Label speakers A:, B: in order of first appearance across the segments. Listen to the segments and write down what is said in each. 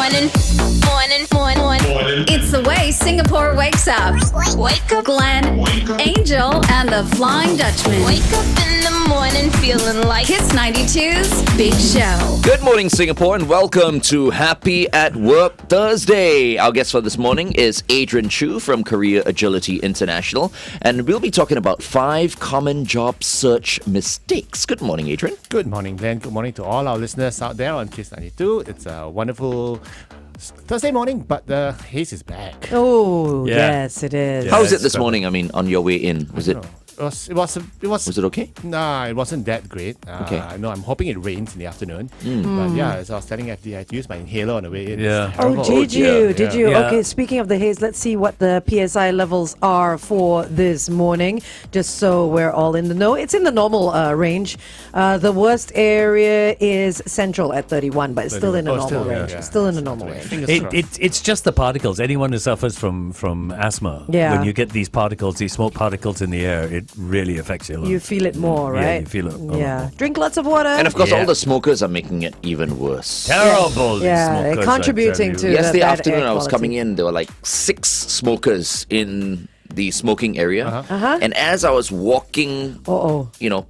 A: Morning. It's the way Singapore wakes up. Wake up, Glenn, Angel, and the Flying Dutchman. Wake up in the morning feeling like Kiss 92's Big Show.
B: Good morning, Singapore, and welcome to Happy at Work Thursday. Our guest for this morning is Adrian Choo from Career Agilitiy International, and we'll be talking about 5 common job search mistakes. Good morning, Adrian.
C: Good morning, Glenn. Good morning to all our listeners out there on Kiss 92. It's a wonderful Thursday morning, but the haze is back.
D: Oh, yes, it is.
B: How's it this morning? I mean, on your way in, was it?
C: Was it
B: okay?
C: Nah, it wasn't that great.
B: Okay.
C: No, I'm hoping it rains in the afternoon. But yeah, as I was telling FD, I had to use my inhaler on the way in.
D: Oh, did you? Did you?
B: Yeah.
D: Okay, speaking of the haze, let's see what the PSI levels are for this morning, just so we're all in the know. It's in the normal range. The worst area is central at 31, but it's still in the normal range.
C: Yeah.
D: Still in the normal range.
E: It's just the particles. Anyone who suffers from asthma, when you get these particles, these smoke particles in the air, it really affects your lungs.
D: You feel it more, right?
E: Yeah, you feel it.
D: Yeah. Drink lots of water.
B: And of course, all the smokers are making it even worse.
E: Terrible. these
D: Yeah,
E: smokers,
D: they're contributing
E: I tell
D: to
E: you.
B: Yesterday
D: the bad
B: afternoon,
D: air
B: I was
D: quality.
B: coming in, there were like 6 smokers in the smoking area. And as I was walking,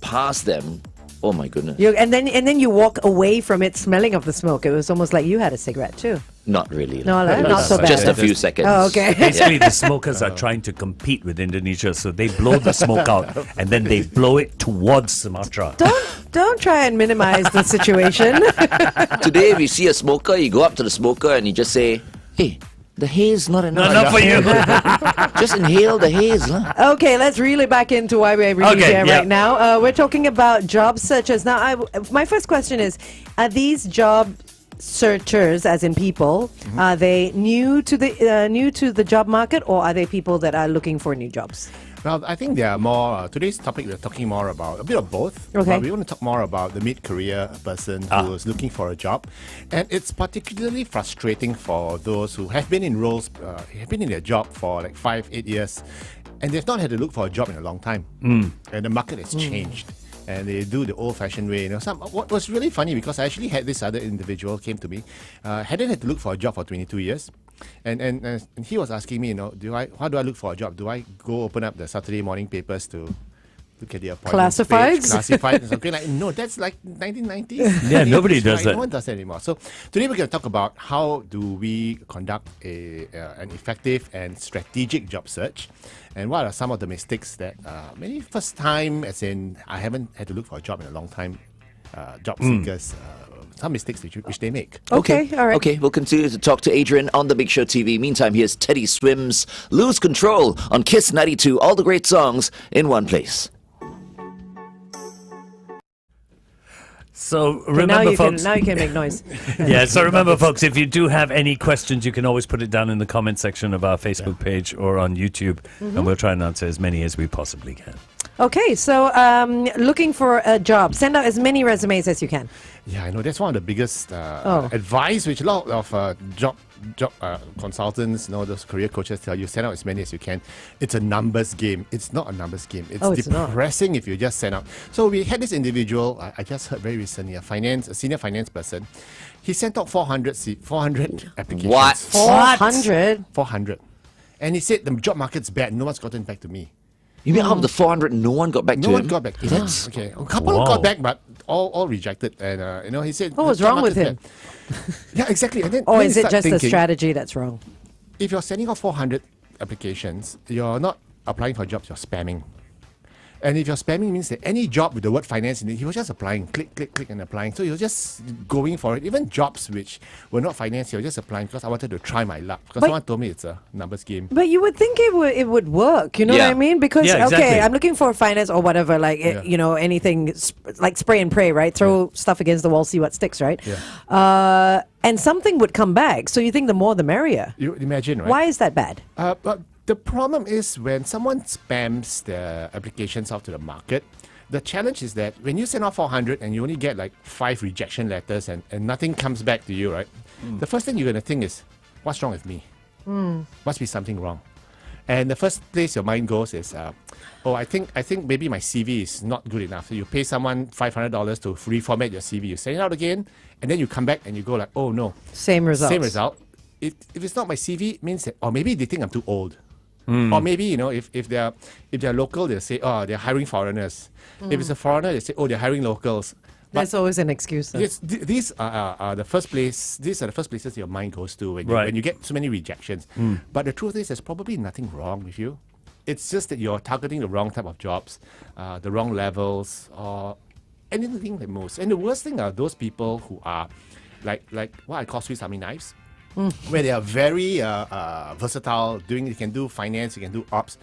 B: past them, oh my goodness.
D: And then you walk away from it smelling of the smoke. It was almost like you had a cigarette too.
B: Not really.
D: No, not so bad.
B: Just a few seconds.
D: Oh, okay.
E: Basically, the smokers are trying to compete with Indonesia, so they blow the smoke out and then they blow it towards Sumatra.
D: Don't try and minimize the situation.
B: Today, if you see a smoker, you go up to the smoker and you just say, hey, the haze not enough.
E: Not enough for you.
B: Just inhale the haze. Huh?
D: Okay, let's reel it back into why we're really here right now. We're talking about job searchers. Now, my first question is, are these job searchers, as in people, are they new to the job market, or are they people that are looking for new jobs?
C: Well, I think there are more. Today's topic, we're talking more about a bit of both.
D: Okay.
C: But we want to talk more about the mid-career person who is looking for a job. And it's particularly frustrating for those who have been in roles, have been in their job for like 5-8 years, and they've not had to look for a job in a long time. And the market has changed. And they do the old-fashioned way. What was really funny, because I actually had this other individual came to me, hadn't had to look for a job for 22 years. And he was asking me, how do I look for a job? Do I go open up the Saturday morning papers to look at the appointments page, classified and something like? No, that's like 1990s.
E: Yeah, nobody does that.
C: No one does that anymore. So today we're going to talk about how do we conduct an effective and strategic job search, and what are some of the mistakes that many first time, as in I haven't had to look for a job in a long time, job seekers. Some mistakes which they make.
D: Okay, all right.
B: Okay, we'll continue to talk to Adrian on the Big Show TV. Meantime, here's Teddy Swim's Lose Control on Kiss 92. All the great songs in one place.
E: So remember, folks.
D: Now you can make noise.
E: So remember, folks, if you do have any questions, you can always put it down in the comment section of our Facebook page or on YouTube, and we'll try and answer as many as we possibly can.
D: Okay, so looking for a job, send out as many resumes as you can.
C: Yeah, I know that's one of the biggest advice which a lot of job consultants, those career coaches tell you: send out as many as you can. It's a numbers game. It's not a numbers game. It's depressing if you just send out. So we had this individual, I just heard very recently, a senior finance person. He sent out 400 applications.
B: What?
D: 400?
C: 400. And he said the job market's bad. No one's gotten back to me.
B: You mean out of the 400, no one got back to him?
C: No one got back to him. Okay, a couple got back, but all rejected. And he said,
D: what was wrong with him?
C: Yeah, exactly. And then,
D: Or
C: then
D: is it just the strategy that's wrong?
C: If you're sending out 400 applications, you're not applying for jobs, you're spamming. And if you're spamming, means that any job with the word finance in it, he was just applying, click, click, click, and applying. So you're just going for it. Even jobs which were not finance, you're just applying because I wanted to try my luck. Because someone told me it's a numbers game.
D: But you would think it would work, you know what I mean? Because, okay, I'm looking for finance or whatever, like, anything, like spray and pray, right? Throw stuff against the wall, see what sticks, right?
C: Yeah.
D: And something would come back. So you think the more the merrier.
C: You imagine, right?
D: Why is that bad?
C: But the problem is when someone spams the applications out to the market, the challenge is that when you send out 400 and you only get like 5 rejection letters and nothing comes back to you, right? The first thing you're going to think is, what's wrong with me? Must be something wrong. And the first place your mind goes is, I think maybe my CV is not good enough. So you pay someone $500 to reformat your CV. You send it out again, and then you come back and you go like, oh no,
D: Same results.
C: same result. If it's not my CV, it means that, or maybe they think I'm too old. Or maybe, if they're local, they'll say, oh, they're hiring foreigners. If it's a foreigner, they say, oh, they're hiring locals.
D: That's always an excuse.
C: Yes, these are the first place. These are the first places your mind goes to when you get so many rejections. But the truth is, there's probably nothing wrong with you. It's just that you're targeting the wrong type of jobs, the wrong levels, or anything that moves. And the worst thing are those people who are like what I call Swiss Army knives, where they are very versatile. They can do finance, they can do ops,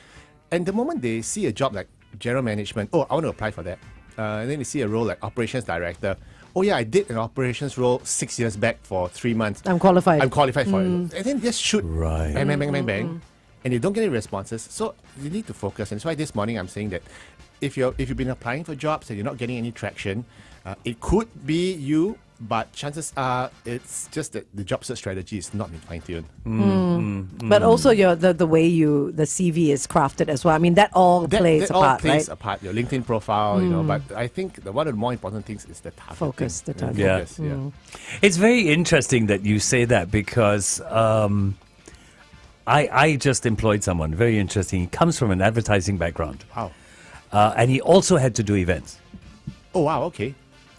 C: and the moment they see a job like general management, oh, I want to apply for that. And then they see a role like operations director. Oh yeah, I did an operations role 6 years back for 3 months.
D: I'm qualified.
C: I'm qualified for it. And then just shoot.
E: Right.
C: Bang, bang, bang, bang, bang. And you don't get any responses. So you need to focus. And that's why this morning I'm saying that if you've been applying for jobs and you're not getting any traction, it could be you, but chances are it's just that the job search strategy is not been fine-tuned.
D: But also the way the CV is crafted as well. I mean, that all plays a part,
C: all plays
D: right?
C: a part. Your LinkedIn profile, but I think one of the more important things is the target.
D: Focus, the target.
E: Yeah.
C: Focus, yeah.
E: It's very interesting that you say that because I just employed someone very interesting. He comes from an advertising background,
C: Wow.
E: and he also had to do events.
C: Oh, wow, okay.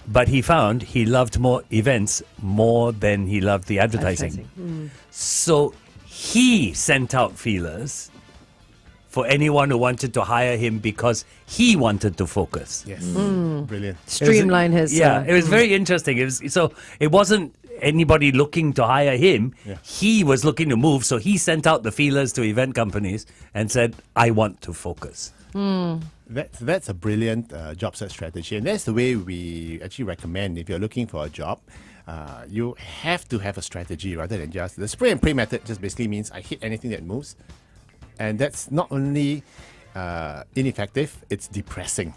E: But he found he loved more events more than he loved the advertising. So he sent out feelers for anyone who wanted to hire him because he wanted to focus.
C: Yes. Brilliant.
D: Streamline his.
E: It was very interesting. It wasn't anybody looking to hire him.
C: Yeah.
E: He was looking to move, so he sent out the feelers to event companies and said, I want to focus.
C: That's a brilliant job search strategy, and that's the way we actually recommend if you're looking for a job. You have to have a strategy rather than just the spray and pray method. Just basically means I hit anything that moves, and that's not only ineffective, it's depressing.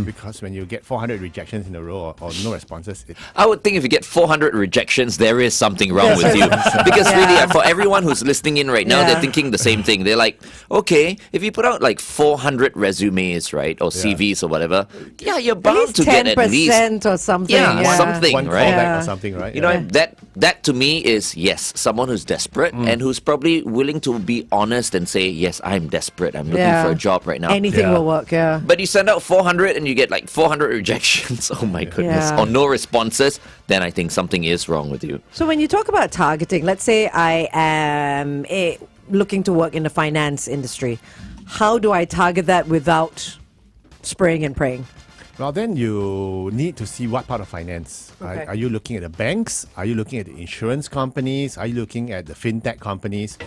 C: Because when you get 400 rejections in a row or no responses,
B: I would think if you get 400 rejections, there is something wrong with you. Because really, for everyone who's listening in right now, they're thinking the same thing. They're like, okay, if you put out like 400 resumes, right, or CVs or whatever, you're bound to get at least
D: 10% or something.
B: something,
C: one
B: right?
C: callback or something, right?
B: You know, that to me is, yes, someone who's desperate and who's probably willing to be honest and say, yes, I'm desperate. I'm looking for a job right now.
D: Anything will work,
B: But you send out 400 and you get like 400 rejections, oh my goodness, or no responses, then I think something is wrong with you.
D: So when you talk about targeting, let's say I am looking to work in the finance industry, how do I target that without spraying and praying?
C: Well, then you need to see what part of finance.
D: Okay.
C: Are you looking at the banks? Are you looking at the insurance companies? Are you looking at the fintech companies?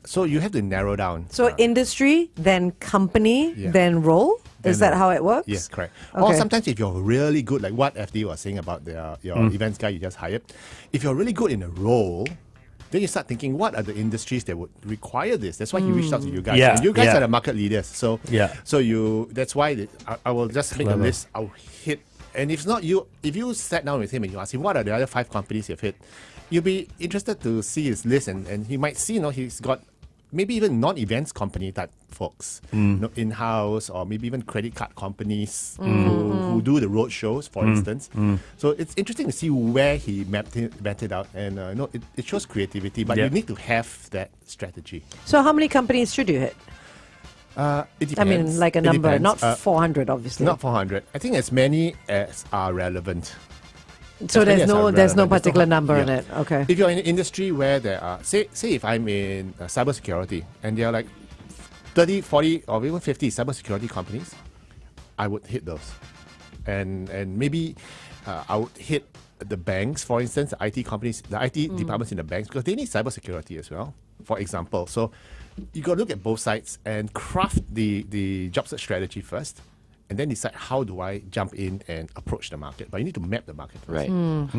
C: So you have to narrow down.
D: So industry, then company, then role? Is that how it works?
C: Yes, correct.
D: Okay.
C: Or sometimes if you're really good, like what FD was saying about your events guy you just hired, if you're really good in a role, then you start thinking, what are the industries that would require this? That's why he reached out to you guys.
E: Yeah,
C: And you guys
E: yeah.
C: are the market leaders. So that's why I will just make a list. I'll hit. And if not you, if you sat down with him and you ask him, what are the other 5 companies you've hit? You'll be interested to see his list, and he might see, he's got maybe even non-events company type folks, in-house, or maybe even credit card companies who do the road shows, for instance. So it's interesting to see where he mapped it out, and it shows creativity, but you need to have that strategy.
D: So how many companies should you hit?
C: It depends.
D: I mean, like a
C: It
D: number,
C: depends.
D: not 400, obviously.
C: Not 400. I think as many as are relevant.
D: So
C: as many
D: there's
C: as
D: no
C: are
D: there's no
C: relevant.
D: particular number in
C: Yeah.
D: it. Okay.
C: If you're in an industry where there are, say if I'm in cybersecurity and there are like 30, 40, or even 50 cybersecurity companies, I would hit those. And maybe I would hit the banks, for instance, the IT companies, the IT departments in the banks, because they need cybersecurity as well, for example. So you got to look at both sides and craft the job search strategy first, and then decide how do I jump in and approach the market. But you need to map the market first.
B: Right.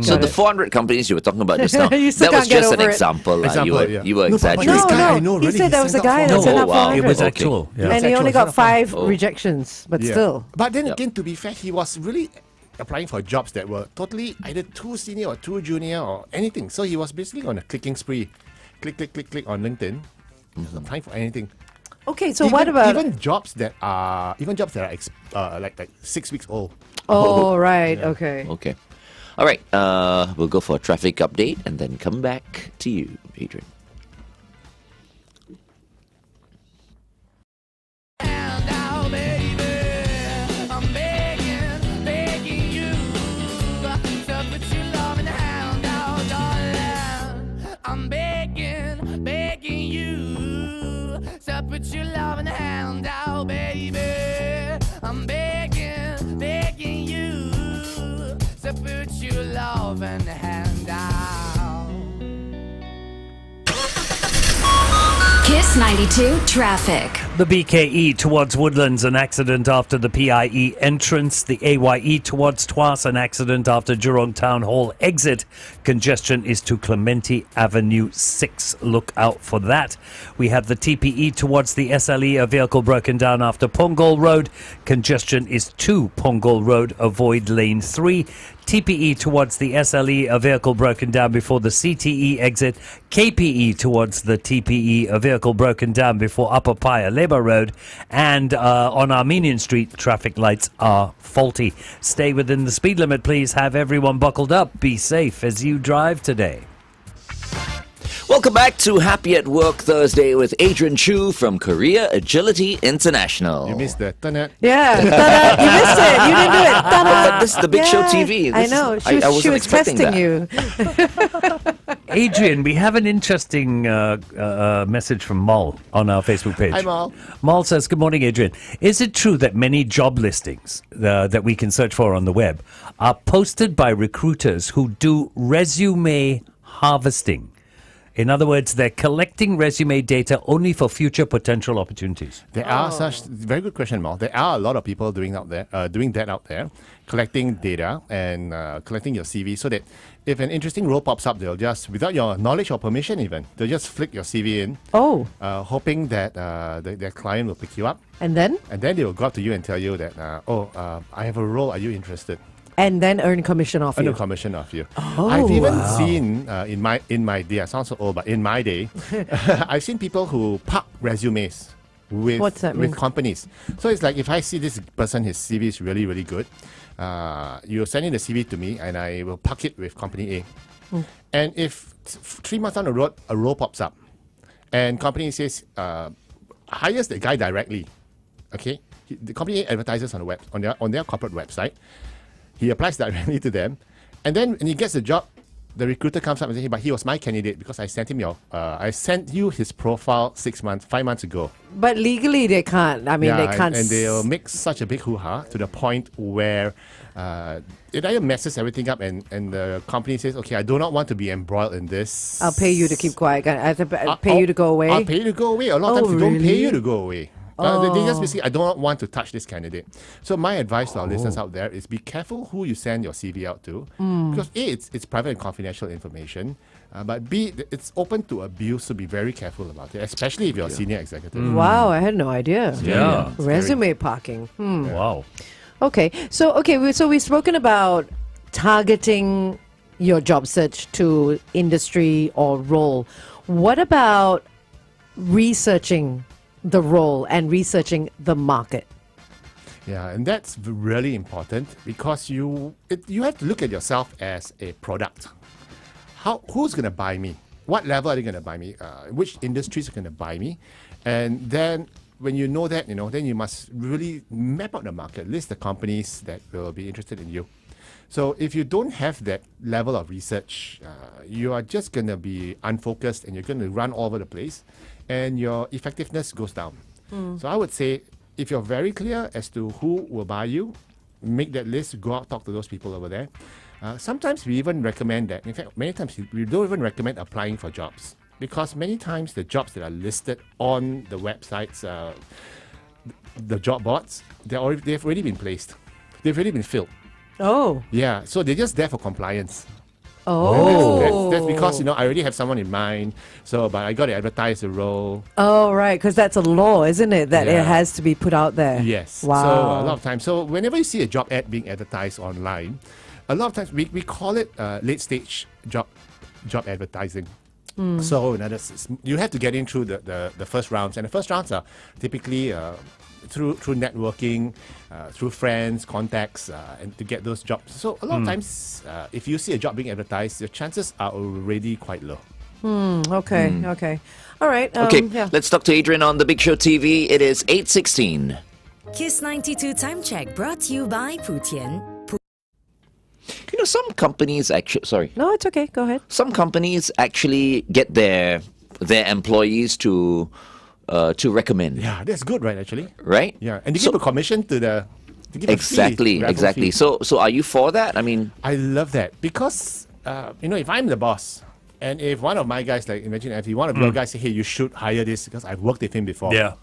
B: So
D: Got
B: the
D: it.
B: 400 companies you were talking about just now,
D: You still
B: that was
D: can't get
B: just an
D: over it.
B: example.
C: Example,
B: You were
C: No, but
B: exaggerating.
C: this
D: No,
C: guy,
D: no.
C: I know,
D: He
C: really,
D: said there was a
C: sent
D: guy
C: out
D: that sent out
C: 400.
E: It was
D: 400.
E: actual. Yeah.
D: And he
C: It's
D: only
C: actual,
D: got
C: it's not
D: 5
B: Oh.
D: rejections, but still.
C: But then again, to be fair, he was really applying for jobs that were totally either too senior or too junior or anything. So he was basically on a clicking spree. Click on LinkedIn. He was applying for anything.
D: Okay, so what about
C: even jobs that are like 6 weeks old?
D: Oh, right. Okay.
B: Okay. All right. We'll go for a traffic update and then come back to you, Adrian.
F: Put your love in the hand out, baby. I'm begging you. So put your love in the hand out.
A: Kiss 92 traffic.
E: The BKE towards Woodlands, an accident after the PIE entrance. The AYE towards Tuas, an accident after Jurong Town Hall exit. Congestion is to Clementi Avenue 6. Look out for that. We have the TPE towards the SLE, a vehicle broken down after Punggol Road. Congestion is to Punggol Road. Avoid lane 3. TPE towards the SLE, a vehicle broken down before the CTE exit. KPE towards the TPE, a vehicle broken down before Upper Paya Labour Road. And on Armenian Street, traffic lights are faulty. Stay within the speed limit, please. Have everyone buckled up. Be safe as you drive today.
B: Welcome back to Happy at Work Thursday with Adrian Choo from Career Agilitiy International.
C: You missed the turn it.
D: Yeah, ta-da, you missed it. You didn't do it. Ta-da.
B: But this is the Big Show TV.
D: I know. She
B: wasn't
D: was
B: expecting
D: testing
B: that.
D: you.
E: Adrian, we have an interesting message from Mal on our Facebook page.
C: Hi, Mal.
E: Mal says, good morning, Adrian. Is it true that many job listings that we can search for on the web are posted by recruiters who do resume harvesting? In other words, they're collecting resume data only for future potential opportunities.
C: There are very good question, Mal. There are a lot of people doing that out there, collecting data and collecting your CV, so that if an interesting role pops up, they'll just, without your knowledge or permission even, they'll just flick your CV in, hoping that their client will pick you up.
D: And then
C: they will go up to you and tell you that, I have a role, are you interested?
D: And then earn commission off you.
C: Earn a commission off you.
D: Oh,
C: I've even seen in my day, I sound so old, but in my day, I've seen people who park resumes with
D: What's that mean?
C: companies. So it's like, if I see this person, his CV is really, really good, you'll send in the CV to me and I will park it with company A. And if 3 months down the road, a role pops up and company says, hires the guy directly, okay? The company A advertises on their corporate website. He applies directly to them, and then when he gets the job, the recruiter comes up and says, "Hey, but he was my candidate because I sent him I sent you his profile 5 months ago."
D: But legally, they can't. I mean, they can't.
C: And they'll make such a big hoo-ha to the point where it either messes everything up, and the company says, "Okay, I do not want to be embroiled in this.
D: I'll pay you to keep quiet. I have to pay you to go away."
C: I'll pay you to go away. A lot of times they don't pay
D: really?
C: you to go away. They just basically, I don't want to touch this candidate. So my advice to our listeners out there is be careful who you send your CV out to, because A, it's private and confidential information, but B, it's open to abuse, so be very careful about it, especially if you're a senior executive.
D: Wow, I had no idea.
E: Yeah.
D: Resume parking.
E: Wow.
D: Okay, so we've spoken about targeting your job search to industry or role. What about researching the role and researching the market?
C: Yeah, and that's really important, because you have to look at yourself as a product. Who's going to buy me? What level are they going to buy me? Which industries are going to buy me? And then when you know that, then you must really map out the market, list the companies that will be interested in you. So if you don't have that level of research, you are just going to be unfocused and you're going to run all over the place, and your effectiveness goes down. So I would say, if you're very clear as to who will buy you, make that list, go out, talk to those people over there. Sometimes we even recommend that. In fact, many times we don't even recommend applying for jobs, because many times the jobs that are listed on the websites, the job boards, they've already been placed. They've already been filled.
D: Oh.
C: Yeah, so they're just there for compliance.
D: Oh.
C: That's because, I already have someone in mind, but I got to advertise the role.
D: Oh, right, because that's a law, isn't it? That it has to be put out there.
C: Yes.
D: Wow.
C: So a lot of times, whenever you see a job ad being advertised online, a lot of times we call it late stage job advertising. So you have to get in through the first rounds, and the first rounds are typically through networking, through friends, contacts, and to get those jobs. So a lot of times, if you see a job being advertised, your chances are already quite low.
D: Okay. All right.
B: Okay,
D: Yeah.
B: let's talk to Adrian on the Big Show TV. It is 8:16.
G: Kiss 92 Time Check brought to you by Putian.
B: You know, some companies actually... Sorry.
D: No, it's okay. Go ahead.
B: Some companies actually get their employees to recommend.
C: Yeah, that's good, right? Actually,
B: Right?
C: yeah, and they give a commission to the. They give a fee, raffle
B: Exactly.
C: fee.
B: So are you for that? I mean,
C: I love that because if I'm the boss, and if one of my guys, like imagine if one of your guys say, hey, you should hire this because I've worked with him before.
E: Yeah.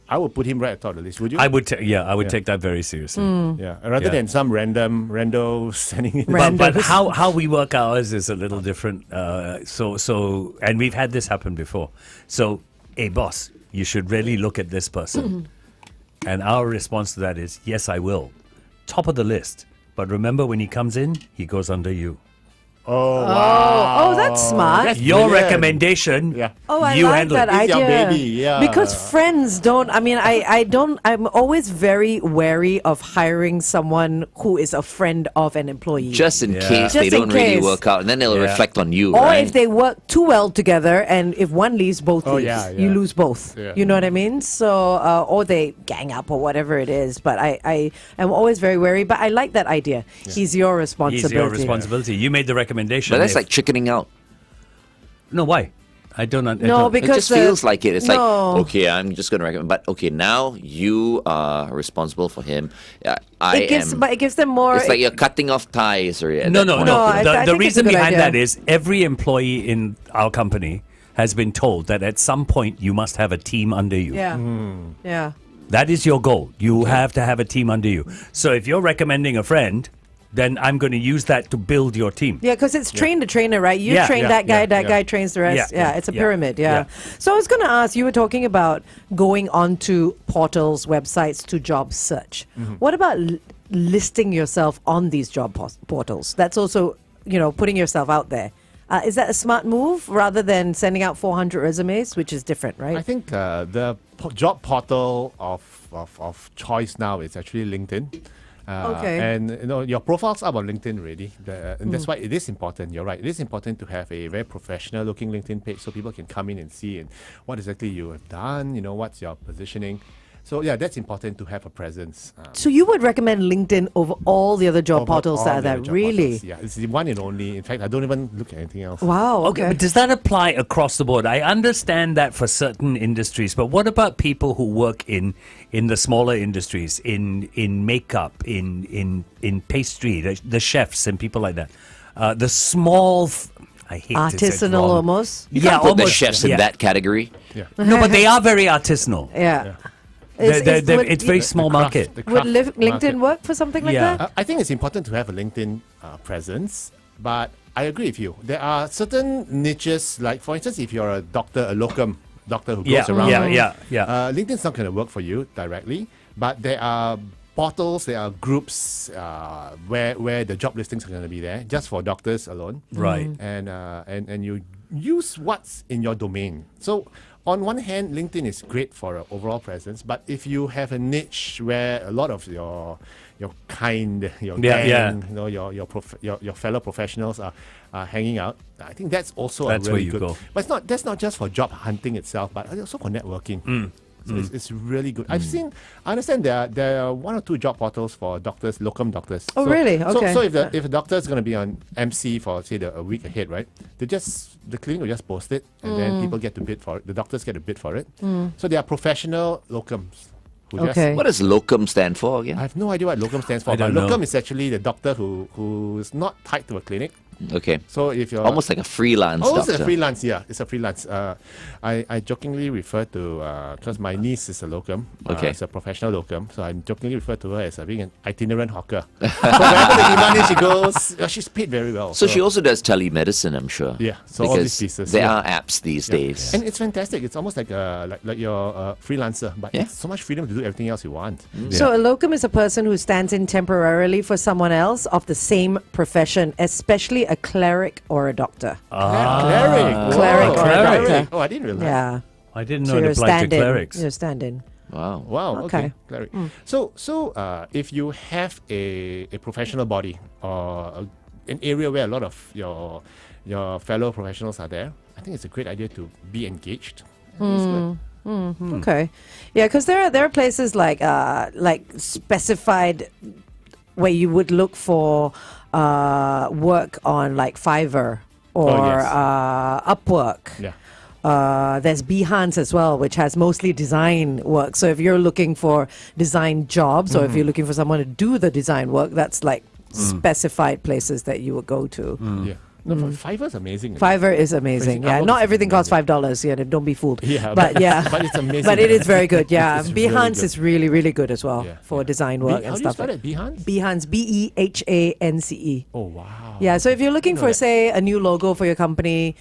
C: I would put him right at the top of the list. Would you?
E: I would take that very seriously.
C: Yeah, rather than some rando sending it.
E: But how we work ours is a little different. So and we've had this happen before. So, hey boss, you should really look at this person. And our response to that is, yes, I will. Top of the list. But remember, when he comes in, he goes under you.
D: Oh, that's smart.
C: That's
E: Your
C: brilliant.
E: recommendation.
C: Yeah.
D: Oh, I
E: you
D: like
E: handle
D: that
E: it.
C: It's your
D: idea.
C: baby, yeah.
D: Because friends don't. I mean, I don't. I'm always very wary of hiring someone who is a friend of an employee.
B: just in
E: Yeah.
B: case they
D: Just in
B: don't really
D: case.
B: work out, and then it'll
E: Yeah.
B: reflect on you,
D: or
B: right?
D: if they work too well together, and if one leaves, both
C: Oh,
D: leaves.
C: yeah,
D: You
C: yeah.
D: lose both.
C: Yeah.
D: You know what I mean? So, or they gang up or whatever it is. But I am always very wary. But I like that idea. He's your responsibility.
E: He's your responsibility. You made the recommendation.
B: But that's
E: If-
B: like chickening out.
E: no, why? I don't.
D: No,
E: don't-
B: It
D: because
B: just feels like it. It's like,
D: no.
B: okay, I'm just going to recommend. But okay, now you are responsible for him.
D: But it gives them more.
B: It's like you're cutting off ties, or at
E: No,
B: that
E: no,
B: point.
E: no.
D: I
E: The
D: think it's a
E: reason
D: good
E: behind
D: idea.
E: that is every employee in our company has been told that at some point you must have a team under you.
D: Yeah. Yeah.
E: That is your goal. You have to have a team under you. So if you're recommending a friend, then I'm going to use that to build your team.
D: Yeah, because it's train the trainer, right? You
E: Yeah,
D: train
C: yeah,
D: that guy,
C: yeah,
D: that
C: yeah.
D: guy trains the rest.
E: Yeah,
D: Yeah, it's a
E: yeah,
D: pyramid, yeah.
E: yeah.
D: So I was going to ask, you were talking about going onto portals, websites to job search. What about listing yourself on these job portals? That's also, putting yourself out there. Is that a smart move rather than sending out 400 resumes, which is different, right?
C: I think the job portal of choice now is actually LinkedIn.
D: Okay.
C: And your profile's up on LinkedIn already, and that's why it is important. You're right. It is important to have a very professional-looking LinkedIn page so people can come in and see what exactly you have done. What's your positioning. So yeah, that's important to have a presence.
D: So you would recommend LinkedIn over all the other job
C: over
D: portals
C: all
D: that are
C: the
D: there,
C: job
D: really?
C: portals. Yeah, it's the one and only. In fact, I don't even look at anything else.
D: Wow,
E: Okay,
D: okay.
E: but does that apply across the board? I understand that for certain industries, but what about people who work in the smaller industries, in makeup, in pastry, the chefs and people like that? The small, I hate to say it
D: Artisanal
E: wrong.
D: almost?
B: You
E: Yeah,
B: can't put the
E: almost,
B: chefs in
E: yeah.
B: that category.
E: No, but they are very artisanal.
D: Yeah.
E: It's very small market.
D: Would LinkedIn work for something like
E: Yeah.
D: that?
C: I think it's important to have a LinkedIn presence, but I agree with you. There are certain niches, like for instance, if you're a doctor, a locum doctor who goes around, LinkedIn's not going to work for you directly, but there are portals, there are groups where the job listings are going to be there just for doctors alone,
E: Right.
C: and you use what's in your domain. So on one hand, LinkedIn is great for an overall presence, but if you have a niche where a lot of your gang, your fellow professionals are hanging out, I think that's also
E: That's
C: a
E: where
C: really
E: you
C: good.
E: go.
C: But that's not just for job hunting itself, but also for networking. So it's really good. I understand there are one or two job portals for doctors, locum doctors.
D: Oh, really? Okay.
C: So if a doctor is going to be on MC for say a week ahead, right? The clinic will just post it, and then people get to bid for it. The doctors get to bid for it. So they are professional locums. Who just-
D: Okay.
B: What does locum stand for again?
C: I have no idea what locum stands for.
E: I
C: But
E: don't know.
C: locum is actually the doctor who is not tied to a clinic.
B: Okay.
C: So if you're
B: Almost like a freelance
C: Oh,
B: doctor.
C: it's a freelance. Yeah, it's a freelance. I jokingly refer to because my niece is a locum.
B: Okay.
C: It's a professional locum, so I jokingly refer to her as being an itinerant hawker. So wherever the demand is, she goes. She's paid very well.
B: So she also does telemedicine, I'm sure.
C: Yeah, so all
B: because
C: these pieces,
B: there
C: yeah.
B: are apps these days.
C: And it's fantastic. It's almost like you're a freelancer, but
B: Yeah.
C: it's so much freedom to do everything else you want.
D: So a locum is a person who stands in temporarily for someone else of the same profession, especially a cleric or a doctor.
C: Cleric. Whoa.
D: Cleric or a
E: Cleric.
D: doctor.
C: Oh, I didn't realize.
D: Yeah.
E: I didn't
D: So
E: know
D: you're
E: it applied to
D: stand-in.
E: clerics.
D: You're stand-in.
B: Wow.
C: Wow.
D: Okay.
C: Okay. Cleric. So, if you have a professional body or an area where a lot of your fellow professionals are there, I think it's a great idea to be engaged. It's good.
D: Okay. Yeah, because there are places like specified where you would look for work on like Fiverr or
C: yes.
D: Upwork.
C: Yeah.
D: There's Behance as well, which has mostly design work. So if you're looking for design jobs or if you're looking for someone to do the design work, that's like specified places that you would go to.
C: Yeah. No, Fiverr's amazing.
D: Fiverr is amazing.
C: Amazing.
D: Yeah,
C: Upwork
D: not
C: is
D: everything costs
C: amazing.
D: $5. Yeah, don't be fooled.
C: Yeah,
D: but yeah,
C: but it's amazing.
D: but it is very good. Yeah,
C: It's really
D: Behance
C: good.
D: is really, really good as well
C: Yeah,
D: for
C: yeah.
D: design work
C: How
D: and
C: do you
D: stuff.
C: spell it? Behance?
D: Behance, Behance.
C: Oh, wow.
D: Yeah, so if you're looking
C: know
D: for,
C: that.
D: say, a new logo for your company,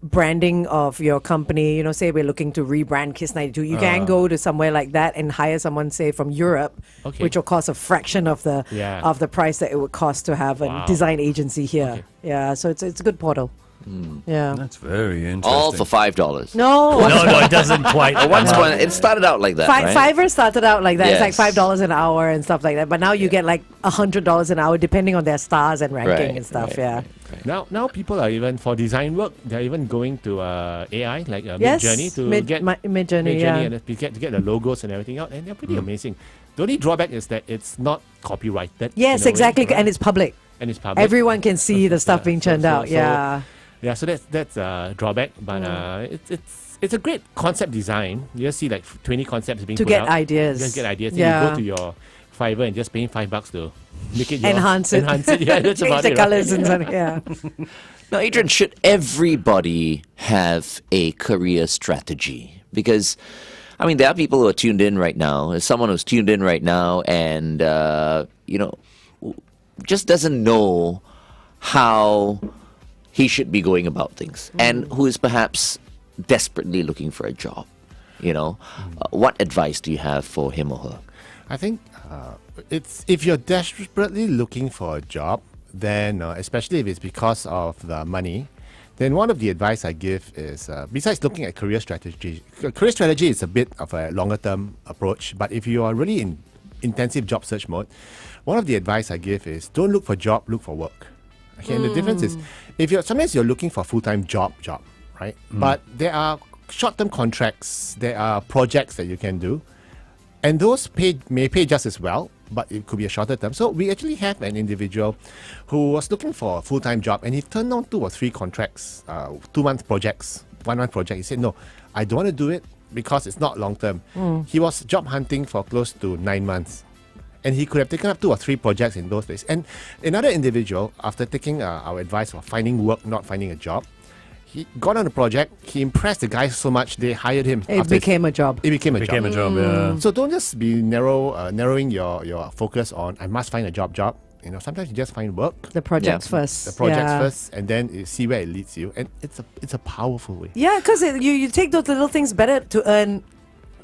D: branding of your company, say we're looking to rebrand Kiss 92, you can go to somewhere like that and hire someone, say, from Europe,
C: Okay.
D: which will cost a fraction of the
C: Yeah.
D: of the price that it would cost to have a
C: Wow.
D: design agency here.
C: Okay.
D: Yeah, so it's a good portal. Yeah.
E: That's very interesting.
B: All for $5.
D: No.
E: No, it doesn't quite.
B: At one point, it started out like that, right?
D: Fiverr started out like that. It's like
B: Yes.
D: $5 an hour and stuff like that. But now you get like $100 an hour depending on their stars and ranking
B: Right,
D: and stuff.
B: right,
D: Yeah.
B: right, right.
C: Now people are even, for design work, they're even going to AI, like
D: Yes.
C: Midjourney, to get
D: Midjourney. Yeah.
C: and to get the logos and everything out, and they're pretty amazing. The only drawback is that it's not copyrighted.
D: Yes,
C: in a way,
D: exactly,
C: right?
D: and it's public.
C: And it's public.
D: Everyone can see the stuff being churned out. Yeah.
C: Yeah, so that's a drawback, but it's a great concept design. You just see like 20 concepts being
D: To
C: put
D: get
C: out.
D: ideas.
C: Just get ideas.
D: Yeah.
C: Then you go to your Fiverr and just paying $5 to make it yours.
D: Enhance it.
C: Enhance it. Yeah, that's
D: Change
C: about
D: the
C: it.
D: colors and something. Yeah.
B: Now, Adrian, should everybody have a career strategy? Because, I mean, there are people who are tuned in right now. There's someone who's tuned in right now and, just doesn't know how he should be going about things and who is perhaps desperately looking for a job. What advice do you have for him or her?
C: I think it's if you're desperately looking for a job, then especially if it's because of the money, then one of the advice I give is besides looking at career strategy is a bit of a longer term approach. But if you are really in intensive job search mode, one of the advice I give is don't look for job, look for work. Okay, and the difference is sometimes you're looking for a full-time job, right? But there are short-term contracts, there are projects that you can do, and those may pay just as well, but it could be a shorter term. So we actually have an individual who was looking for a full-time job, and he turned down 2 or 3 contracts, 2-month projects, 1-month project. He said, no, I don't want to do it because it's not long-term. He was job hunting for close to 9 months. And he could have taken up 2 or 3 projects in those days. And another individual, after taking our advice of finding work, not finding a job, he got on a project. He impressed the guys so much, they hired him.
D: It became a job.
C: It became a
E: Became
C: job.
E: a job, yeah.
C: So don't just be narrowing your focus on, I must find a job. Sometimes you just find work.
D: The projects first.
C: The projects
D: Yeah.
C: first, and then you see where it leads you. And it's a powerful way.
D: Yeah, because you take those little things, better to earn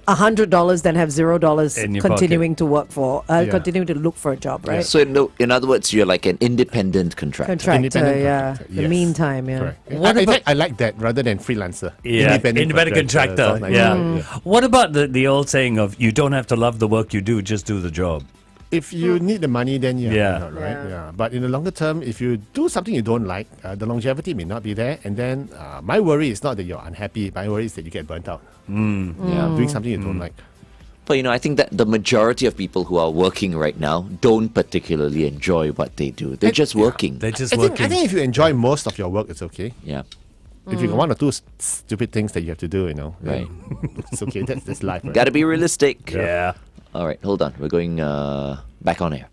D: $100 than have $0
E: In your
D: continuing to work for, continuing to look for a job, right?
B: So, in other words, you're like an independent contractor.
D: Contractor,
C: Independent
D: yeah.
C: contractor,
D: The
C: yes.
D: meantime, yeah.
C: Correct.
E: What
C: In
E: about-
C: fact, I like that rather than freelancer.
E: Yeah, independent contractor.
C: sounds nice.
E: Yeah. What about the old saying of you don't have to love the work you do, just do the job?
C: If you need the money, then
E: Yeah.
C: yeah, not, right? Yeah. But in the longer term, if you do something you don't like, the longevity may not be there. And then my worry is not that you're unhappy. My worry is that you get burnt out. Doing something you don't like.
B: But, I think that the majority of people who are working right now don't particularly enjoy what they do. They're just working.
E: They're just
C: I
E: working.
C: think if you enjoy most of your work, it's okay.
B: Yeah.
C: If you got 1 or 2 stupid things that you have to do, then
B: Right.
C: it's okay. That's life. Right?
B: Got to be realistic.
E: yeah.
B: All right, hold on. We're going back on air.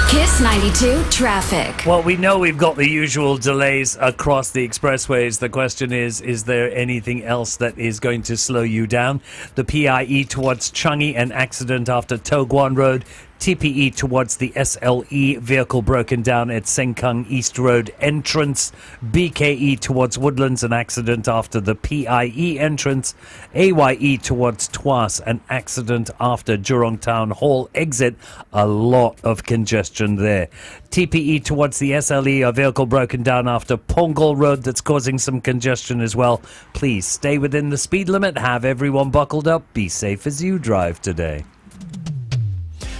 A: Kiss 92 traffic.
E: Well, we know we've got the usual delays across the expressways. The question is there anything else that is going to slow you down? The PIE towards Changi, an accident after Toh Guan Road. TPE towards the SLE, vehicle broken down at Sengkang East Road entrance. BKE towards Woodlands, an accident after the PIE entrance. AYE towards Tuas, an accident after Jurong Town Hall exit. A lot of congestion there. TPE towards the SLE, a vehicle broken down after Punggol Road that's causing some congestion as well. Please stay within the speed limit. Have everyone buckled up. Be safe as you drive today.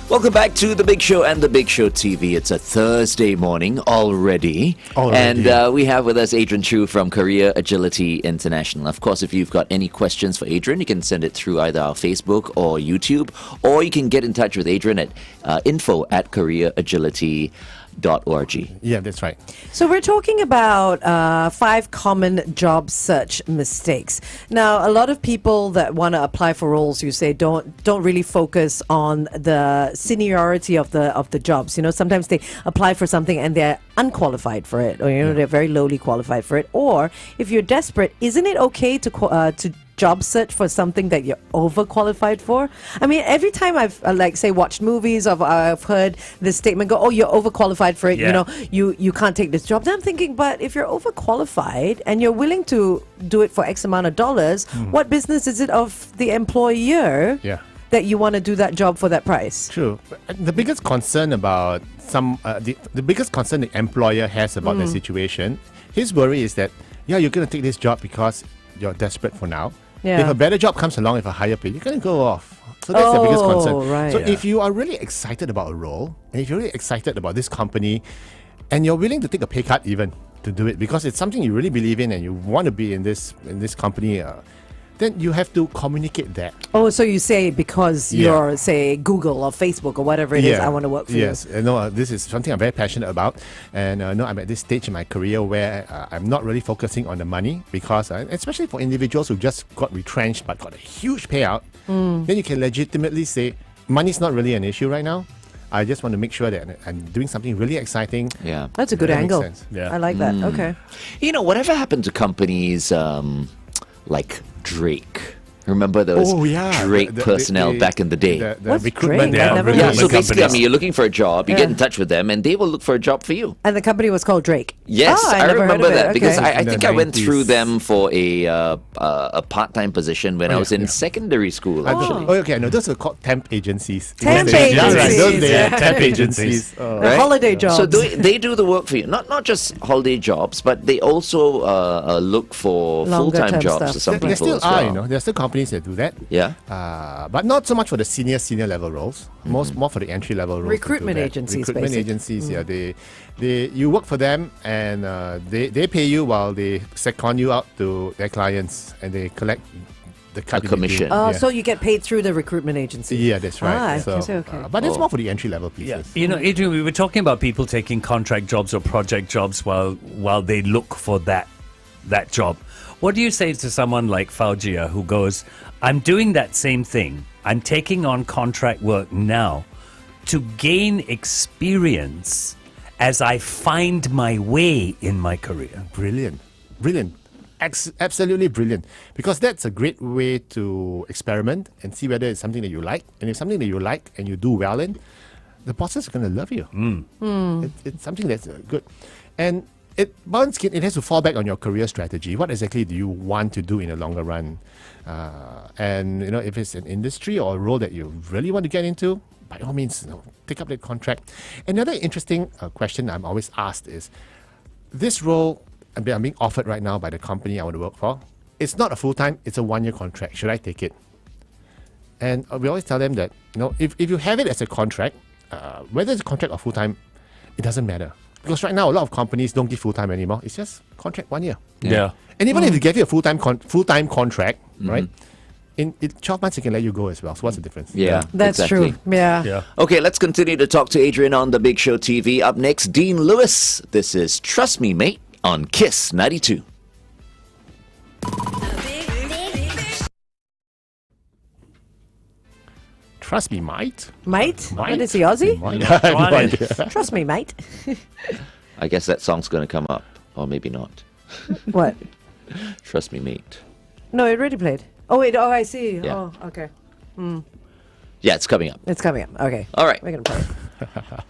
B: Welcome back to The Big Show and The Big Show TV. It's a Thursday morning already. And we have with us Adrian Choo from Career Agilitiy International. Of course, if you've got any questions for Adrian, you can send it through either our Facebook or YouTube, or you can get in touch with Adrian at info@careeragility.org.
C: Yeah, that's right.
D: So we're talking about 5 common job search mistakes. Now, a lot of people that want to apply for roles, you say, don't really focus on the seniority of the jobs. You know, sometimes they apply for something and they're unqualified for it, or they're very lowly qualified for it. Or if you're desperate, isn't it okay to job search for something that you're overqualified for? I mean, every time I've watched movies, I've heard this statement go, "Oh, you're overqualified for it.
E: Yeah.
D: You know, you can't take this job." Then I'm thinking, but if you're overqualified and you're willing to do it for X amount of dollars, what business is it of the employer?
C: Yeah.
D: That you want to do that job for that price?
C: True. The biggest concern about the biggest concern the employer has about the situation, his worry is that, you're going to take this job because you're desperate for now.
D: Yeah.
C: If a better job comes along with a higher pay, you're going to go off. So that's the biggest concern.
D: Right.
C: So if you are really excited about a role, and if you're really excited about this company, and you're willing to take a pay cut even to do it because it's something you really believe in and you want to be in this company, then you have to communicate that.
D: Oh, so you say because you're, say, Google or Facebook or whatever it is, I want to work for you.
C: Yes, this is something I'm very passionate about. And I'm at this stage in my career where I'm not really focusing on the money because, especially for individuals who just got retrenched but got a huge payout, then you can legitimately say, money's not really an issue right now. I just want to make sure that I'm doing something really exciting.
B: Yeah.
D: That's a good angle.
C: Makes sense.
E: Yeah.
D: I like that. Okay.
B: You know, whatever happened to companies like Drake? Remember those Drake personnel back in the day?
C: The
D: What's
C: recruitment.
D: Drake? I've never
B: Yeah,
D: heard
B: so
D: of it.
B: basically, I mean, you're looking for a job, you get in touch with them, and they will look for a job for you.
D: And the company was called Drake.
B: Yes,
D: Oh,
B: I
D: never heard
B: remember
D: of it.
B: that because
D: Okay.
B: I
C: In
B: think
C: the
B: I went
C: 90s.
B: through them for a part-time position when I was in secondary school, actually.
C: Okay, no, those are called temp agencies.
D: Temp
C: Yeah, right,
D: agencies,
C: those they
D: yeah.
C: are temp agencies.
D: The holiday jobs.
B: So they do the work for you. Not just holiday jobs, but they also look for
D: Longer
B: full-time
D: term
B: jobs
D: stuff.
B: for some
C: There
B: people
C: still
B: as well.
C: are, there are still companies that do that.
B: Yeah.
C: But not so much for the senior level roles. More for the entry level roles. that do
D: Recruitment
C: that.
D: agencies,
C: Recruitment
D: basically.
C: agencies. Yeah, you work for them and they pay you while they second you out to their clients and they collect the cut in
B: commission.
C: between. Yeah.
D: So you get paid through the recruitment agency.
C: Yeah, that's right.
D: Okay.
C: But it's more for the entry level pieces.
E: You know, Adrian, we were talking about people taking contract jobs or project jobs while they look for that job. What do you say to someone like Faujia who goes, I'm doing that same thing. I'm taking on contract work now to gain experience as I find my way in my career.
C: Brilliant. Absolutely brilliant. Because that's a great way to experiment and see whether it's something that you like. And if something that you like and you do well in, the bosses are going to love you. It's something that's good. And it has to fall back on your career strategy. What exactly do you want to do in the longer run? And if it's an industry or a role that you really want to get into, by all means, take up that contract. Another interesting question I'm always asked is, this role I'm being offered right now by the company I want to work for, it's not a full-time, it's a 1-year contract. Should I take it? And we always tell them that, if you have it as a contract, whether it's a contract or full-time, it doesn't matter. Because right now, a lot of companies don't give full-time anymore. It's just contract 1 year.
E: Yeah.
C: And even if you get you a full-time contract, right, in 12 months, they can let you go as well. So what's the difference?
B: Yeah,
D: That's
B: exactly.
D: true. Yeah.
B: Okay, let's continue to talk to Adrian on The Big Show TV. Up next, Dean Lewis. This is Trust Me, Mate on Kiss 92.
C: Trust me, mate.
D: Mate? What is he, Aussie?
C: I have no idea.
D: Trust me, mate.
B: I guess that song's going to come up, or maybe not.
D: What?
B: Trust Me, Mate.
D: No, it already played. Oh, wait. Oh, I see.
B: Yeah.
D: Oh, okay.
B: Yeah, it's coming up.
D: It's coming up. Okay.
B: All right.
D: We're going to play it.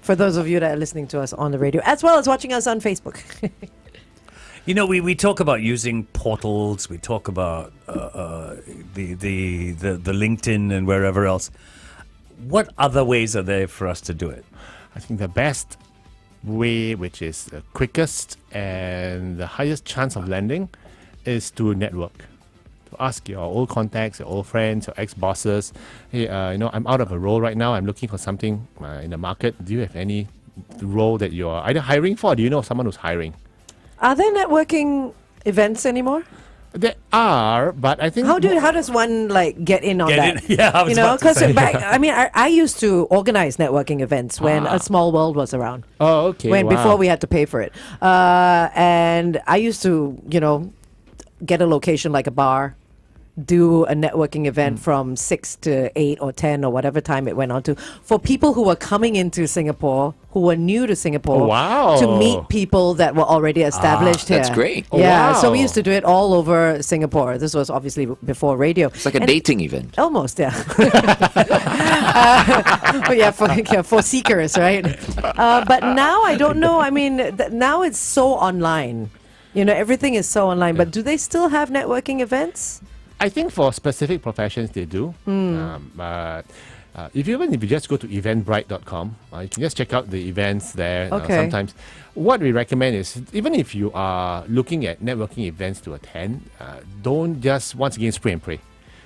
D: For those of you that are listening to us on the radio, as well as watching us on Facebook.
E: You know, we talk about using portals. We talk about the LinkedIn and wherever else. What other ways are there for us to do it?
C: I think the best way, which is the quickest and the highest chance of landing, is to network. To ask your old contacts, your old friends, your ex-bosses, hey, I'm out of a role right now. I'm looking for something in the market. Do you have any role that you're either hiring for, or do you know someone who's hiring?
D: Are there networking events anymore?
C: There are, but I think
D: How does one get in on that?
E: Yeah, I was about to
D: because
E: say.
D: I used to organize networking events when A Small World was around.
C: Oh, okay.
D: Before we had to pay for it, and I used to get a location like a bar, do a networking event from 6 to 8 or 10 or whatever time it went on to, for people who were coming into Singapore, who were new to Singapore,
C: Oh, wow.
D: to meet people that were already established here.
B: That's great.
C: Oh,
D: Yeah,
C: wow.
D: so we used to do it all over Singapore. This was obviously before radio.
B: It's like a dating event.
D: Almost, yeah. But yeah, for seekers, right? But now I don't know. I mean, now it's so online. Everything is so online. But do they still have networking events?
C: I think for specific professions they do. But if you just go to eventbrite.com, you can just check out the events there.
D: Okay.
C: Sometimes what we recommend is, even if you are looking at networking events to attend, don't just once again spray and pray.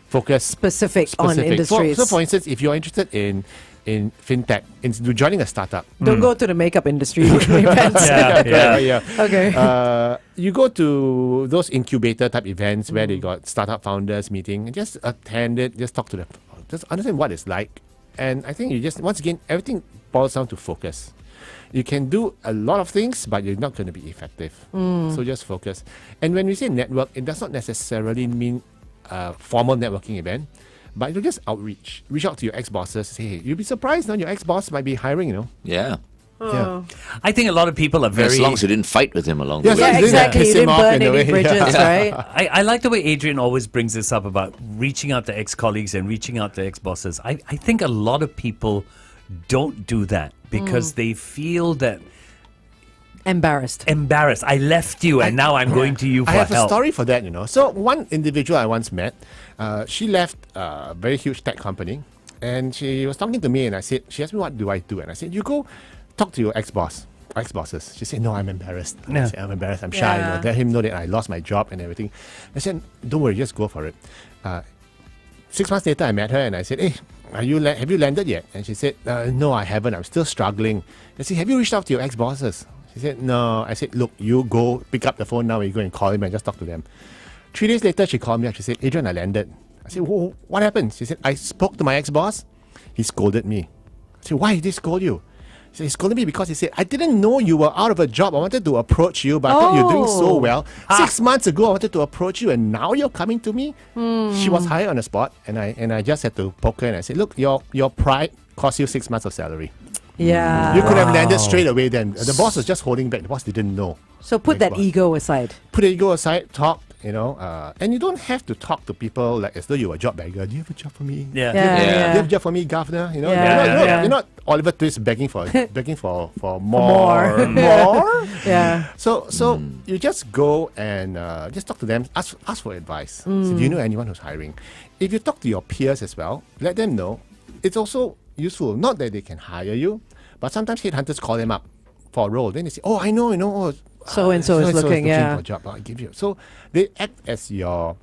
C: Focus
D: Specific. On industries.
C: So for instance, if you're interested in fintech, in joining a startup,
D: Don't go to the makeup industry events.
E: Yeah.
D: Okay.
C: you go to those incubator type events where they got startup founders meeting, and just attend it, just talk to them, just understand what it's like. And I think once again, everything boils down to focus. You can do a lot of things, but you're not going to be effective. So just focus. And when we say network, it does not necessarily mean a formal networking event, but it'll just outreach. Reach out to your ex-bosses. Say, hey, you'll be surprised now, your ex-boss might be hiring,
B: Yeah.
C: Yeah.
E: I think a lot of people are very...
B: As long as you didn't fight with him along
C: Yes,
B: the way.
D: Yeah,
C: Didn't that
D: exactly.
C: piss
D: You
C: him
D: didn't
C: off
D: burn
C: in a
D: any
C: way?
D: bridges, right?
E: I like the way Adrian always brings this up about reaching out to ex-colleagues and reaching out to ex-bosses. I think a lot of people don't do that because they feel that
D: Embarrassed.
E: I left you and now I'm going to you for
C: I have
E: help.
C: a story for that, So one individual I once met, she left a very huge tech company, and she was talking to me, and she asked me, what do I do? And I said, you go talk to your ex-bosses. She said, no, I'm embarrassed.
E: Yeah.
C: I said, I'm embarrassed, I'm shy.
D: Yeah.
C: Let him know that I lost my job and everything. I said, don't worry, just go for it. 6 months later, I met her and I said, hey, have you landed yet? And she said, no, I haven't. I'm still struggling. I said, have you reached out to your ex-bosses? She said, no. I said, look, you go pick up the phone now and you go and call him and just talk to them. 3 days later, she called me up. She said, Adrian, I landed. I said, whoa, what happened? She said, I spoke to my ex-boss. He scolded me. I said, why did he scold you? She said, he scolded me because he said, I didn't know you were out of a job. I wanted to approach you, but I thought you were doing so well. 6 months ago, I wanted to approach you, and now you're coming to me? She was hired on the spot, and I just had to poke her, and I said, look, your pride cost you 6 months of salary.
D: Yeah.
C: You could have landed straight away then. The boss was just holding back. The boss didn't know.
D: So put that
C: Ex-boss.
D: ego aside.
C: Put the ego aside, talk, and you don't have to talk to people like as though you're a job beggar. Do you have a job for me?
E: Yeah.
C: Do you have
D: Yeah.
C: a job for me, governor?
D: Yeah.
C: You're not Oliver Twist begging for more.
D: More.
C: More?
D: Yeah.
C: So you just go and just talk to them, ask for advice. So, do you know anyone who's hiring? If you talk to your peers as well, let them know. It's also useful. Not that they can hire you, but sometimes headhunters call them up for a role. Then they say, oh, I know.
D: So-and-so is looking, yeah.
C: for a job. I'll give you. So they act as your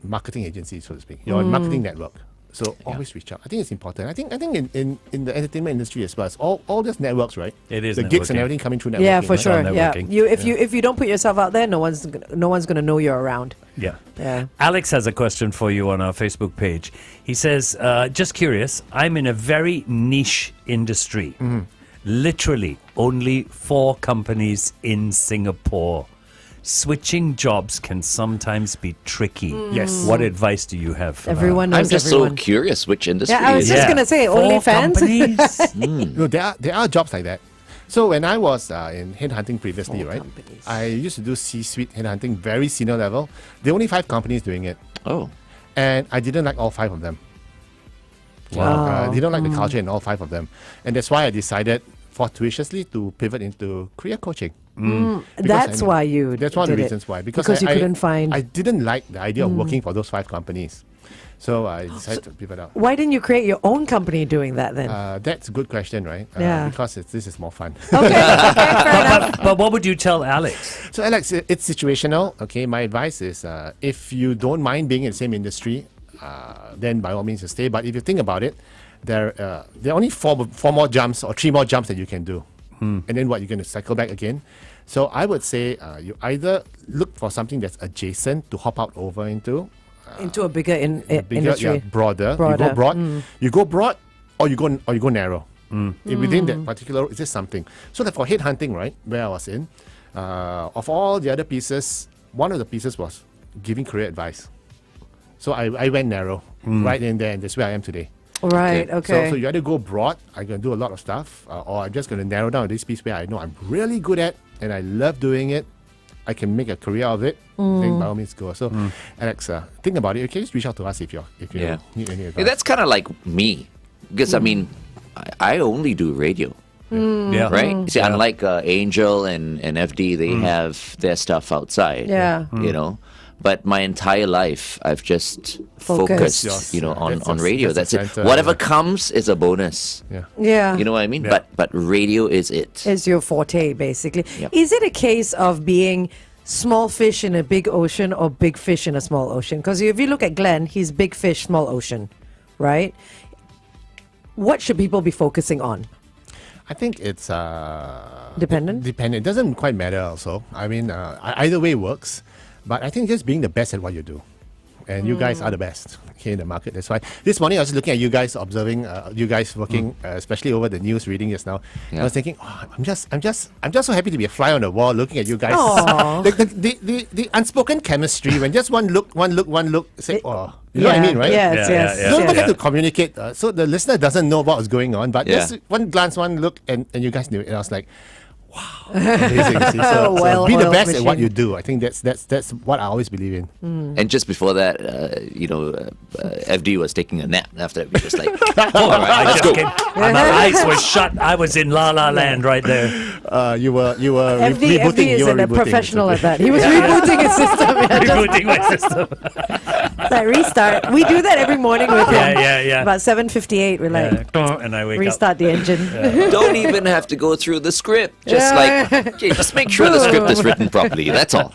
C: marketing agency, so to speak, your marketing network. So always reach out. I think it's important. I think in the entertainment industry as well, it's all just networks, right?
E: It is
C: the gigs and
E: networking.
C: everything coming through networking.
D: Yeah, for
C: right?
D: sure. Yeah.
E: networking.
D: If you don't put yourself out there, no one's gonna know you're around.
E: Yeah.
D: Yeah.
E: Alex has a question for you on our Facebook page. He says, just curious, I'm in a very niche industry. Literally only 4 companies in Singapore. Switching jobs can sometimes be tricky.
C: Yes.
E: What advice do you have for
D: Everyone
B: I'm
D: knows
B: just
D: everyone.
B: so curious which industry
D: Yeah, I was
B: is
D: just
B: it?
D: gonna say
E: 4
D: OnlyFans.
E: companies?
C: No, there are jobs like that. So when I was in headhunting previously,
D: 4
C: right,
D: companies.
C: I used to do C-suite headhunting, very senior level. There are only 5 companies doing it,
B: Oh.
C: and I didn't like all 5 of them. They don't like the culture in all 5 of them. And that's why I decided fortuitously to pivot into career coaching.
D: That's why you
C: That's one of the
D: did it.
C: reasons why.
D: Because you couldn't find...
C: I didn't like the idea of working for those 5 companies. So I decided to pivot out.
D: Why didn't you create your own company doing that then?
C: That's a good question, right?
D: Yeah.
C: Because this is more fun.
D: Okay, fair enough.
E: But what would you tell Alex?
C: So Alex, it's situational. Okay, my advice is if you don't mind being in the same industry, then by all means you stay. But if you think about it, there are only 4 more jumps or 3 more jumps that you can do. And then what, you're going to cycle back again? So I would say you either look for something that's adjacent to hop out over into
D: a bigger industry.
C: Yeah, broader. You go broad. You go broad, or you go narrow. Within that particular, is this something? So that for headhunting, right, where I was in, of all the other pieces, one of the pieces was giving career advice. So I went narrow right in there, and that's where I am today.
D: Right. Okay.
C: So you either go broad, I'm going to do a lot of stuff, or I'm just going to narrow down this piece where I know I'm really good at and I love doing it. I can make a career of it. Then by all means go. So, Alex, think about it. You can just reach out to us if you need any advice.
B: That's kind of like me, because I mean, I only do radio.
E: Yeah.
B: Right? See, unlike Angel and FD, they have their stuff outside.
D: Yeah.
B: You know? But my entire life, I've just
D: Focused.
B: focused, you know,
C: That's
B: on
C: a-
B: radio.
C: that's
B: That's
C: a
B: it.
C: center,
B: Whatever
C: yeah.
B: comes is a bonus.
C: Yeah.
D: Yeah.
B: You know what I mean?
E: Yeah.
B: But radio is it.
D: Is your forte, basically.
B: Yep.
D: Is it a case of being small fish in a big ocean or big fish in a small ocean? Because if you look at Glenn, he's big fish, small ocean, right? What should people be focusing on?
C: I think it's
D: Dependent?
C: Dependent. It doesn't quite matter also. I mean, either way works. But I think just being the best at what you do. And you guys are the best in the market. That's why this morning I was looking at you guys, observing you guys working, especially over the news reading just now.
B: Yeah.
C: I was thinking, I'm just so happy to be a fly on the wall looking at you guys.
D: Aw.
C: the unspoken chemistry when just one look, say, oh, you know what I mean, right?
D: Yes,
E: Yeah,
D: yes.
E: yeah,
C: You don't
E: yeah.
C: even have to communicate, so the listener doesn't know what was going on. But
B: Yeah.
C: just one glance, one look, and you guys knew it. And I was like, wow, amazing. See? So be the
D: Well-oiled
C: best at what
D: machine.
C: you do. I think that's what I always believe in.
B: And just before that, FD was taking a nap. After that, we were just like, all right, let's go.
E: And my eyes were shut. I was in La La Land right there.
C: You were
D: FD
C: rebooting.
D: is
C: You were
D: a
C: rebooting.
D: professional at that. He was rebooting his system.
E: Rebooting my system.
D: That restart. We do that every morning with him.
E: Yeah.
D: About 7:58, we're like,
E: And I wake
D: restart the engine.
B: Don't even have to go through the script. Just okay, just make sure the script is written properly. That's all.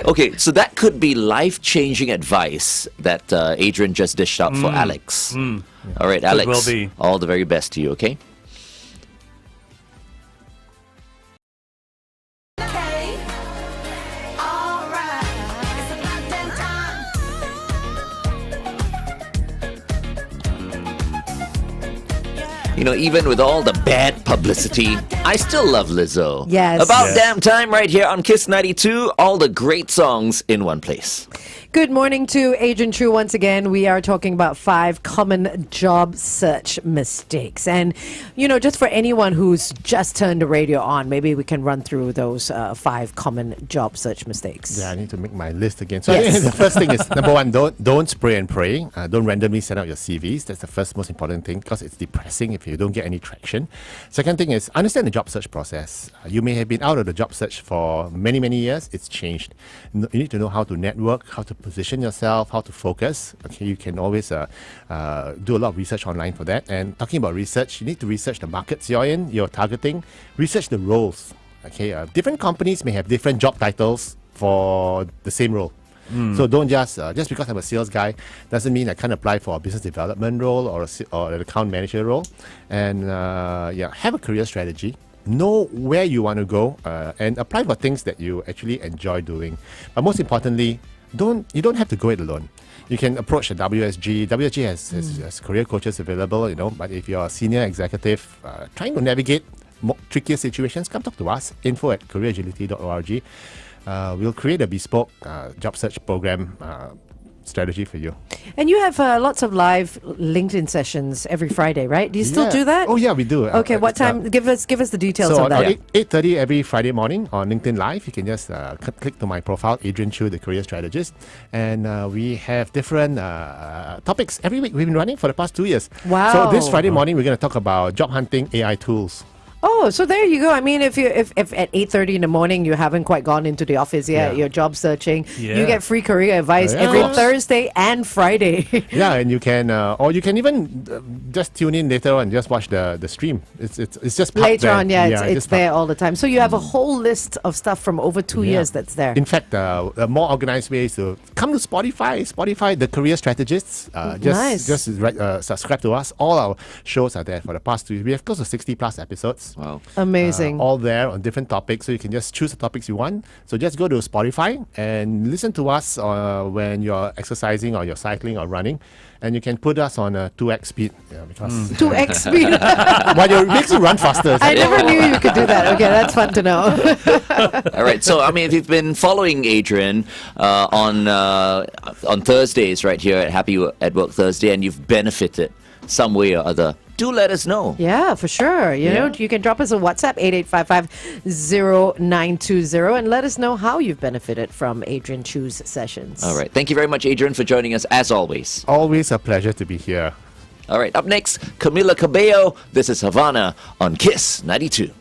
B: Okay, so that could be life-changing advice that Adrian just dished out for Alex. All right, Alex.
E: well be.
B: All the very best to you. Okay. You know, even with all the bad publicity, I still love Lizzo.
D: Yes.
B: About
E: Yes.
B: damn time right here on Kiss 92, all the great songs in one place.
D: Good morning to Adrian Choo once again. We are talking about 5 common job search mistakes. And, you know, just for anyone who's just turned the radio on, maybe we can run through those 5 common job search mistakes.
C: Yeah, I need to make my list again. So
D: Yes.
C: the first thing is, number one, don't spray and pray. Don't randomly send out your CVs. That's the first most important thing because it's depressing if you don't get any traction. Second thing is understand the job search process. You may have been out of the job search for many, many years. It's changed. You need to know how to network, how to position yourself, how to focus. Okay, you can always do a lot of research online for that. And talking about research, you need to research the markets you're in, you're targeting, research the roles. Okay, different companies may have different job titles for the same role. So don't just because I'm a sales guy doesn't mean I can't apply for a business development role or an account manager role. And have a career strategy. Know where you want to go and apply for things that you actually enjoy doing. But most importantly, you don't have to go it alone. You can approach a WSG. WSG has career coaches available, you know. But if you're a senior executive trying to navigate trickier situations, come talk to us. info@careeragility.org. We'll create a bespoke job search program strategy for you.
D: And you have lots of live LinkedIn sessions every Friday, right? Do you still do that?
C: Oh yeah, we do.
D: Okay, what time? Give us the details
C: So
D: on that.
C: 8:30 every Friday morning on LinkedIn Live, you can just click to my profile, Adrian Choo, the career strategist, and we have different topics every week. We've been running for the past 2 years.
D: Wow.
C: So this Friday morning, we're going to talk about job hunting AI tools.
D: Oh, so there you go. I mean, if at 8:30 in the morning you haven't quite gone into the office yet, you're job searching, you get free career advice every Thursday and Friday.
C: Yeah, and you can, or you can even just tune in later on and just watch the stream. It's just parked
D: Later
C: there.
D: on, it's there all the time. So you have a whole list of stuff from over 2 years that's there.
C: In fact, a more organized way is to come to Spotify. Spotify, the career strategists. Just subscribe to us. All our shows are there for the past 2 years. We have close to 60 plus episodes.
B: Wow.
D: Amazing.
C: All there on different topics, so you can just choose the topics you want. So just go to Spotify and listen to us when you're exercising or you're cycling or running, and you can put us on a 2x speed because
D: 2x speed.
C: but it makes you run faster.
D: I never knew you could do that. Okay, that's fun to know.
B: All right. So, I mean, if you've been following Adrian on Thursdays right here at Happy at Work Thursday, and you've benefited some way or other, do let us know.
D: Yeah, for sure. You know, you can drop us a WhatsApp 8855-0920 and let us know how you've benefited from Adrian Choo's sessions.
B: All right. Thank you very much, Adrian, for joining us as always.
C: Always a pleasure to be here.
B: All right. Up next, Camila Cabello. This is Havana on Kiss 92.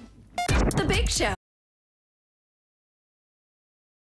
A: The Big Show.